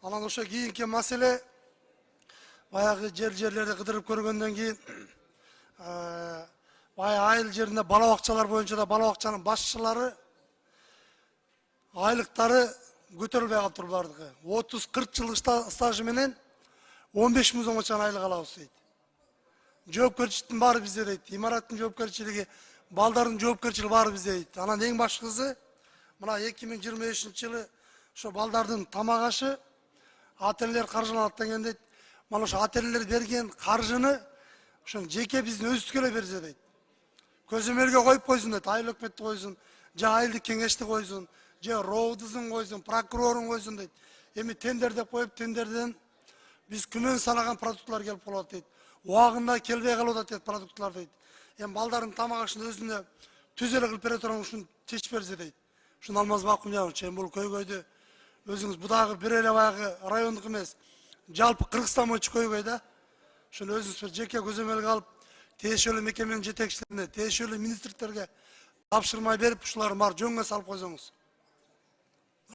Анан ошо кийинки маселе баягы жерлерди кыдырып көргөндөн кийин баягы айыл жеринде бала бакчалар боюнча да бала бакчанын башчылары айлыктары көтөрүлбөй калыптыр бардыгы. 30-40 жылдык стажы менен 15 000 сомго чейин айлык алабыз дейт. Жоопкерчиликтин баары бизде дейт. Имараттын жоопкерчилиги, балдардын жоопкерчилиги баары бизде дейт. Анан эң башкысы мына 2025-жылы ошо балдардын тамак ашы ателлер каржыланат деген дейт. Mana şu ateller bergen karjını şu jeke bizdin özübüzгө эле берсе дейт. Көзөмөлгө коюп койсун дейт. Айыл өкмөттү койсун, же айылдык кеңешти койсун, же роодузун койсун, прокурорун койсун дейт. Эми тендер деп коюп, тендерден биз күмөн санаган продуктлар келип калат дейт. Убагында келбей калып атат дейт продуктлар дейт. Эми балдардын тамак ашын өзүнө түз эле кылып бере турган ушуну чечип берсе дейт. Ушуну Алмаз Бакунжанович, эми бул көйгөйдү өзүңүз будагы бир эле баягы райондук эмес, жалпы Кыргызстан боюнча көйгөйдө. Ошону өзүңүз бир жеке көзөмөлгө алып, тиешелүү мекеменин жетекчилерине, тиешелүү министрликтерге тапшырма берип, ушуларды баары жөнгө салып койсоңуз.